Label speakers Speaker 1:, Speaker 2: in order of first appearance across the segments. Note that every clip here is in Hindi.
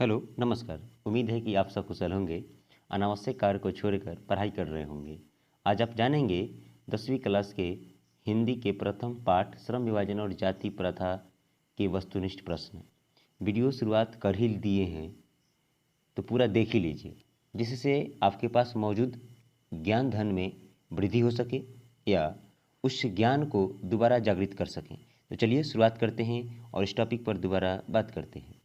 Speaker 1: हेलो, नमस्कार। उम्मीद है कि आप सब कुशल होंगे। अनावश्यक कार्य को छोड़कर पढ़ाई कर रहे होंगे। आज आप जानेंगे 10वीं क्लास के हिंदी के प्रथम पाठ श्रम विभाजन और जाति प्रथा के वस्तुनिष्ठ प्रश्न। वीडियो शुरुआत कर ही दिए हैं तो पूरा देख ही लीजिए, जिससे आपके पास मौजूद ज्ञान धन में वृद्धि हो सके या उस ज्ञान को दोबारा जागृत कर सकें। तो चलिए शुरुआत करते हैं और इस टॉपिक पर दोबारा बात करते हैं।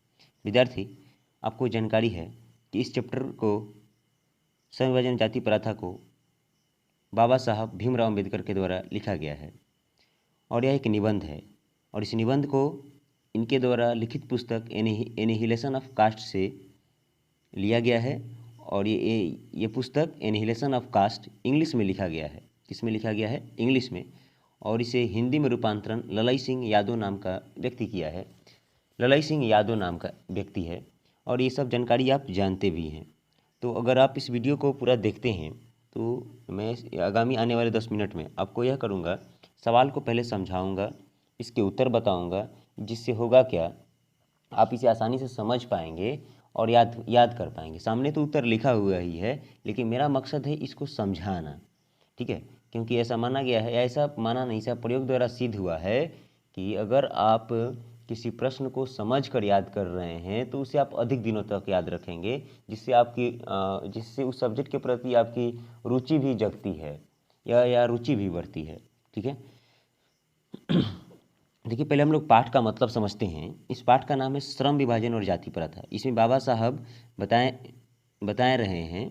Speaker 1: विद्यार्थी, आपको जानकारी है कि इस चैप्टर को श्रम विभाजन जाति प्रथा को बाबा साहब भीमराव अम्बेडकर के द्वारा लिखा गया है और यह एक निबंध है। और इस निबंध को इनके द्वारा लिखित पुस्तक एनिहिलेशन ऑफ कास्ट से लिया गया है। और ये पुस्तक एनिहिलेशन ऑफ कास्ट इंग्लिश में लिखा गया है। किसमें लिखा गया है? इंग्लिश में। और इसे हिंदी में रूपांतरण ललाई सिंह यादव नाम का व्यक्ति किया है। ललाई सिंह यादव नाम का व्यक्ति है और ये सब जानकारी आप जानते भी हैं। तो अगर आप इस वीडियो को पूरा देखते हैं तो मैं आगामी आने वाले 10 मिनट में आपको यह करूँगा, सवाल को पहले समझाऊँगा, इसके उत्तर बताऊँगा, जिससे होगा क्या, आप इसे आसानी से समझ पाएंगे और याद कर पाएंगे। सामने तो उत्तर लिखा हुआ ही है, लेकिन मेरा मकसद है इसको समझाना, ठीक है? क्योंकि ऐसा माना गया है, ऐसा माना नहीं, ऐसा प्रयोग द्वारा सिद्ध हुआ है कि अगर आप किसी प्रश्न को समझ कर याद कर रहे हैं तो उसे आप अधिक दिनों तक याद रखेंगे, जिससे उस सब्जेक्ट के प्रति आपकी रुचि भी जगती है या रुचि भी बढ़ती है, ठीक है? देखिए, पहले हम लोग पाठ का मतलब समझते हैं। इस पाठ का नाम है श्रम विभाजन और जाति प्रथा। इसमें बाबा साहब बताए रहे हैं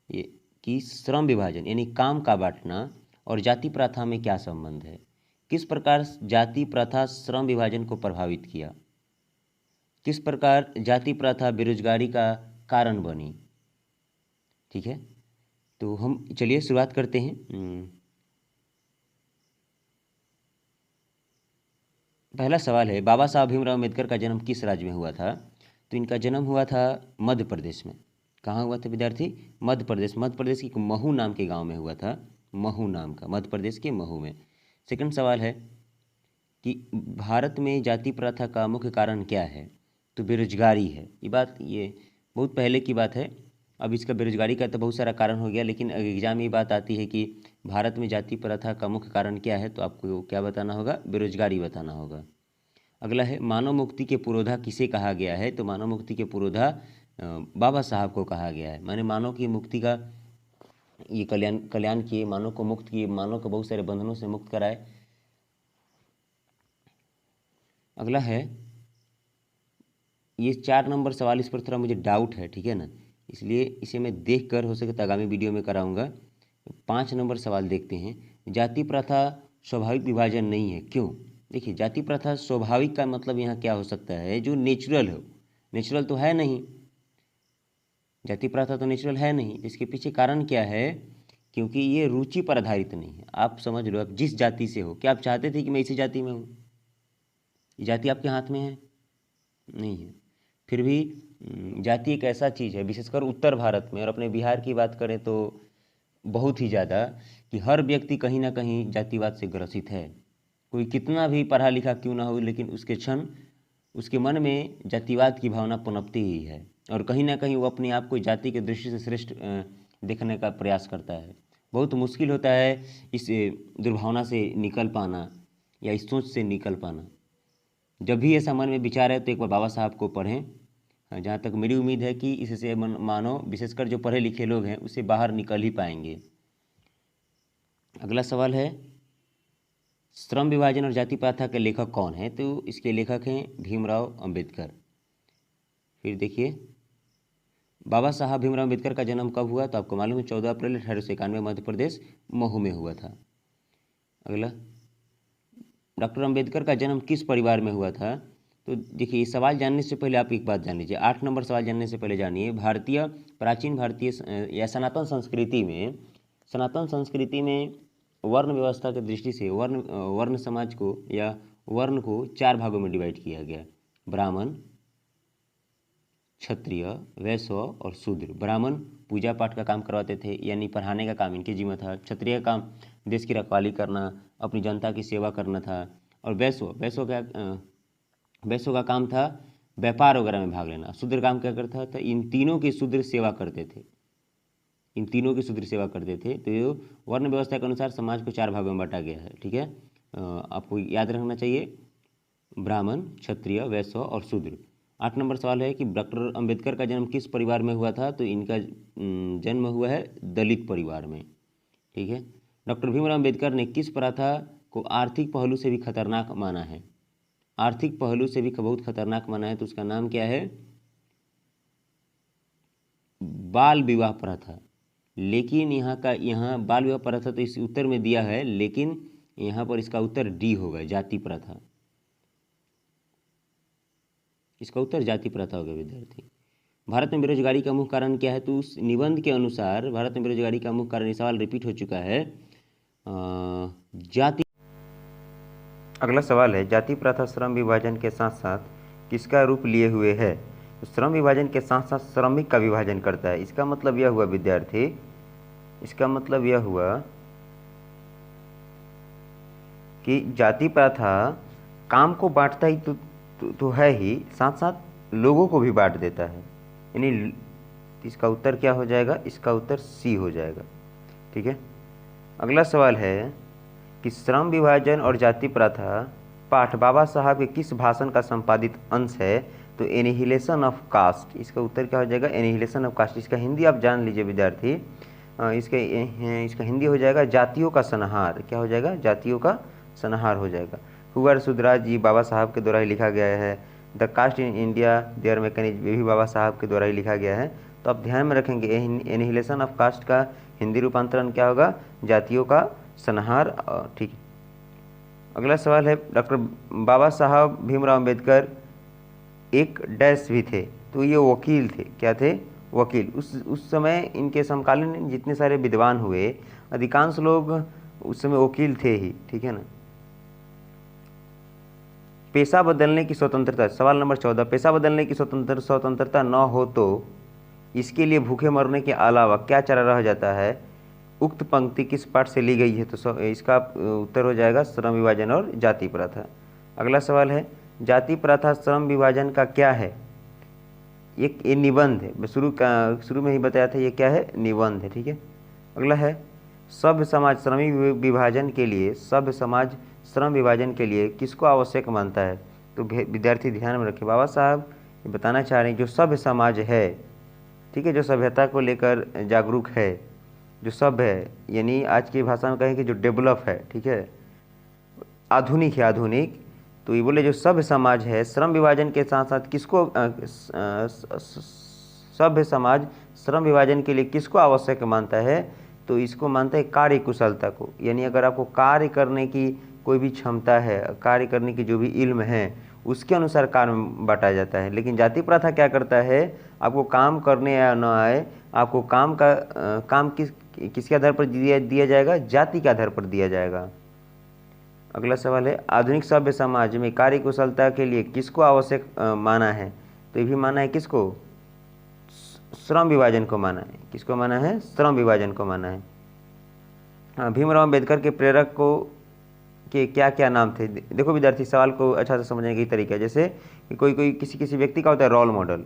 Speaker 1: ये कि श्रम विभाजन यानी काम का बांटना और जाति प्रथा में क्या संबंध है, किस प्रकार जाति प्रथा श्रम विभाजन को प्रभावित किया, किस प्रकार जाति प्रथा बेरोजगारी का कारण बनी, ठीक है? तो हम चलिए शुरुआत करते हैं। पहला सवाल है, बाबा साहब भीमराव अम्बेडकर का जन्म किस राज्य में हुआ था? तो इनका जन्म हुआ था मध्य प्रदेश में। कहाँ हुआ था विद्यार्थी? मध्य प्रदेश। मध्य प्रदेश के महू नाम के गांव में हुआ था। महू नाम का, मध्य प्रदेश के महू में। सेकंड सवाल है कि भारत में जाति प्रथा का मुख्य कारण क्या है? तो बेरोजगारी है। ये बहुत पहले की बात है। अब इसका बेरोजगारी का तो बहुत सारा कारण हो गया, लेकिन एग्जाम में ये बात आती है कि भारत में जाति प्रथा का मुख्य कारण क्या है, तो आपको क्या बताना होगा? बेरोजगारी बताना होगा। अगला है, मानव मुक्ति के पुरोधा किसे कहा गया है? तो मानव मुक्ति के पुरोधा बाबा साहब को कहा गया है। माने मानव की मुक्ति का ये कल्याण किए, मानव को मुक्त किए, मानव को बहुत सारे बंधनों से मुक्त कराए। अगला है, ये 4 नंबर सवाल, इस पर थोड़ा मुझे डाउट है, ठीक है ना, इसलिए इसे मैं देख कर हो सके तो आगामी वीडियो में कराऊंगा। 5 नंबर सवाल देखते हैं। जाति प्रथा स्वाभाविक विभाजन नहीं है, क्यों? देखिए, जाति प्रथा स्वाभाविक का मतलब यहाँ क्या हो सकता है? जो नेचुरल हो। नेचुरल तो है नहीं, जाति प्रथा तो नेचुरल है नहीं। इसके पीछे कारण क्या है? क्योंकि ये रुचि पर आधारित नहीं है। आप समझ लो, आप जिस जाति से हो, क्या आप चाहते थे कि मैं इसी जाति में हूँ? ये जाति आपके हाथ में है? नहीं है। फिर भी जाति एक ऐसा चीज़ है, विशेषकर उत्तर भारत में, और अपने बिहार की बात करें तो बहुत ही ज़्यादा, कि हर व्यक्ति कहीं ना कहीं जातिवाद से ग्रसित है। कोई कितना भी पढ़ा लिखा क्यों ना हो, लेकिन उसके क्षण उसके मन में जातिवाद की भावना पनपती ही है, और कहीं ना कहीं वो अपने आप को जाति के दृष्टि से श्रेष्ठ देखने का प्रयास करता है। बहुत मुश्किल होता है इस दुर्भावना से निकल पाना या इस सोच से निकल पाना। जब भी ऐसा मन में विचार है तो एक बार बाबा साहब को पढ़ें। जहाँ तक मेरी उम्मीद है कि इससे मानो विशेषकर जो पढ़े लिखे लोग हैं उससे बाहर निकल ही पाएंगे। अगला सवाल है, श्रम विभाजन और जाति प्रथा के लेखक कौन है? तो इसके लेखक हैं भीमराव अंबेडकर। फिर देखिए, बाबा साहब भीमराव अंबेडकर का जन्म कब हुआ? तो आपको मालूम है 14 अप्रैल 1891 मध्य प्रदेश महू में हुआ था। अगला, डॉक्टर अंबेडकर का जन्म किस परिवार में हुआ था? तो देखिए, सवाल जानने से पहले आप एक बात जान लीजिए। 8 नंबर सवाल जानने से पहले जानिए, प्राचीन भारतीय या सनातन संस्कृति में वर्ण व्यवस्था की दृष्टि से वर्ण समाज को या वर्ण को 4 भागों में डिवाइड किया गया। ब्राह्मण, क्षत्रिय, वैश्य और शूद्र। ब्राह्मण पूजा पाठ का काम करवाते थे, यानी पढ़ाने का काम इनके जिम्मा था। क्षत्रिय का काम देश की रखवाली करना, अपनी जनता की सेवा करना था। और वैश्य का काम था व्यापार वगैरह में भाग लेना। शूद्र काम क्या करता था? इन तीनों की शूद्र सेवा करते थे, इन तीनों की शूद्र सेवा करते थे। तो ये वर्ण व्यवस्था के अनुसार समाज को 4 भागों में बांटा गया है, ठीक है। आपको याद रखना चाहिए, ब्राह्मण, क्षत्रिय, वैश्य और शूद्र। 8 नंबर सवाल है कि डॉक्टर अंबेडकर का जन्म किस परिवार में हुआ था? तो इनका जन्म हुआ है दलित परिवार में, ठीक है। डॉक्टर भीमराव अंबेडकर ने किस प्रथा को आर्थिक पहलू से भी खतरनाक माना है? आर्थिक पहलू से भी बहुत खतरनाक माना है, तो उसका नाम क्या है? बाल विवाह प्रथा। लेकिन यहाँ बाल विवाह प्रथा तो इस उत्तर में दिया है, लेकिन यहाँ पर इसका उत्तर डी होगा, जाति प्रथा। इसका उत्तर जाति प्रथा होगा विद्यार्थी। भारत में बेरोजगारी का मुख्य कारण क्या है? तो उस निबंध के अनुसार भारत में बेरोजगारी का मुख्य कारण, ये सवाल रिपीट हो चुका है, जाति। अगला सवाल है, जाति प्रथा श्रम विभाजन के साथ साथ किसका रूप लिए हुए है? तो श्रम विभाजन के साथ साथ श्रमिक का विभाजन करता है। इसका मतलब यह हुआ विद्यार्थी, इसका मतलब यह हुआ कि जाति प्रथा काम को बांटता ही तो है ही, साथ साथ लोगों को भी बांट देता है। यानी इसका उत्तर क्या हो जाएगा? इसका उत्तर सी हो जाएगा, ठीक है। अगला सवाल है कि श्रम विभाजन और जाति प्रथा पाठ बाबा साहब के किस भाषण का संपादित अंश है? तो एनिहिलेशन ऑफ कास्ट। इसका उत्तर क्या हो जाएगा? Annihilation of caste. इसका हिंदी आप जान लीजिए विद्यार्थी, इसका हिंदी हो जाएगा जातियों का संहार। क्या हो जाएगा? जातियों का संहार हो जाएगा। हुआर सुधराज जी बाबा साहब के द्वारा ही लिखा गया है। The caste in India their mechanism, ये भी बाबा साहब के द्वारा ही लिखा गया है। तो आप ध्यान में रखेंगे, एनिहिलेशन ऑफ कास्ट का हिंदी रूपांतरण क्या होगा? जातियों का संहार, ठीक है। अगला सवाल है, डॉक्टर बाबा साहब भीमराव अंबेडकर एक डैश भी थे, तो ये वकील थे। क्या थे? वकील। उस समय इनके समकालीन जितने सारे विद्वान हुए, अधिकांश लोग उस समय वकील थे ही, ठीक है ना। पेशा बदलने की स्वतंत्रता, सवाल नंबर 14, पेशा बदलने की स्वतंत्रता न हो तो इसके लिए भूखे मरने के अलावा क्या चारा रह जाता है? उक्त पंक्ति किस पाठ से ली गई है? तो इसका उत्तर हो जाएगा श्रम विभाजन और जाति प्रथा। अगला सवाल है, जाति प्रथा श्रम विभाजन का क्या है? ये निबंध है, शुरू में ही बताया था, ये क्या है? निबंध है, ठीक है। अगला है, सभ्य समाज श्रमिक विभाजन के लिए, सभ्य समाज श्रम विभाजन के लिए किसको आवश्यक मानता है? तो विद्यार्थी ध्यान में रखें, बाबा साहब ये बताना चाह रहे हैं जो सभ्य समाज है, ठीक है, जो सभ्यता को लेकर जागरूक है, जो सभ्य है, यानी आज की भाषा में कहें कि जो डेवलप है, ठीक है, आधुनिक है, आधुनिक। तो ये बोले जो सभ्य समाज है श्रम विभाजन के साथ साथ किसको, सभ्य समाज श्रम विभाजन के लिए किसको आवश्यक मानता है? तो इसको मानता है कार्य कुशलता को। यानी अगर आपको कार्य करने की कोई भी क्षमता है, कार्य करने की जो भी इल्म है, उसके अनुसार कार्य बांटा जाता है। लेकिन जाति प्रथा क्या करता है? आपको काम करने या न आए, आपको काम किसके आधार पर दिया जाएगा? जाति के आधार पर दिया जाएगा। अगला सवाल है, आधुनिक सभ्य समाज में कार्य कुशलता के लिए किसको आवश्यक माना है? तो ये भी माना है किसको? श्रम विभाजन को माना है। किसको माना है? श्रम विभाजन को माना है। भीमराव अंबेडकर के प्रेरक के क्या क्या नाम थे? देखो विद्यार्थी, सवाल को अच्छा से समझने का तरीका है, जैसे कि कोई किसी व्यक्ति का होता है रोल मॉडल।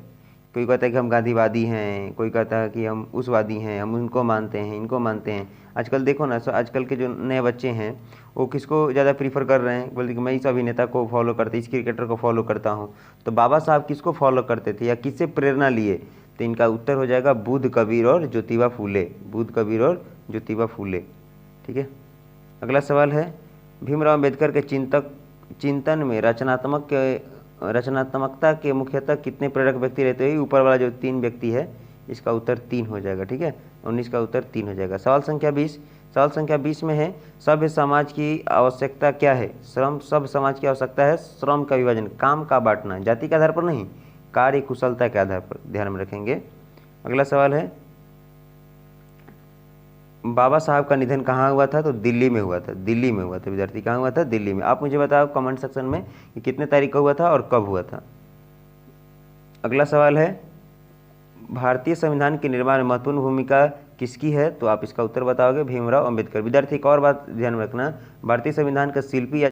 Speaker 1: कोई कहता है कि हम गांधीवादी हैं, कोई कहता है कि हम उसवादी हैं, हम उनको मानते हैं, इनको मानते हैं। आजकल देखो ना, आजकल के जो नए बच्चे हैं वो किसको ज़्यादा प्रीफर कर रहे हैं? बोलते कि मैं इस अभिनेता को फॉलो करता, इस क्रिकेटर को फॉलो करता हूँ। तो बाबा साहब किसको फॉलो करते थे या किससे प्रेरणा लिए? तो इनका उत्तर हो जाएगा बुद्ध, कबीर और ज्योतिबा फूले। बुद्ध, कबीर और ज्योतिबा फूले, ठीक है। अगला सवाल है, भीमराव अंबेडकर के चिंतन में रचनात्मकता के मुख्यतः कितने प्रेरक व्यक्ति रहते हैं? ऊपर वाला जो 3 व्यक्ति है, इसका उत्तर 3 हो जाएगा, ठीक है। 19 का उत्तर 3 हो जाएगा। सवाल संख्या 20 में है, सभ्य समाज की आवश्यकता क्या है? सभ्य समाज की आवश्यकता है श्रम का विभाजन, काम का बांटना, जाति के आधार पर नहीं, कार्य कुशलता के आधार पर, ध्यान में रखेंगे। अगला सवाल है, बाबा साहब का निधन कहाँ हुआ था? तो दिल्ली में हुआ था। दिल्ली में हुआ था विद्यार्थी, कहाँ हुआ था? दिल्ली में। आप मुझे बताओ कमेंट सेक्शन में कि कितने तारीख को हुआ था और कब हुआ था। अगला सवाल है, भारतीय संविधान के निर्माण में महत्वपूर्ण भूमिका किसकी है? तो आप इसका उत्तर बताओगे भीमराव अंबेडकर। विद्यार्थी एक और बात ध्यान में रखना, भारतीय संविधान का शिल्पी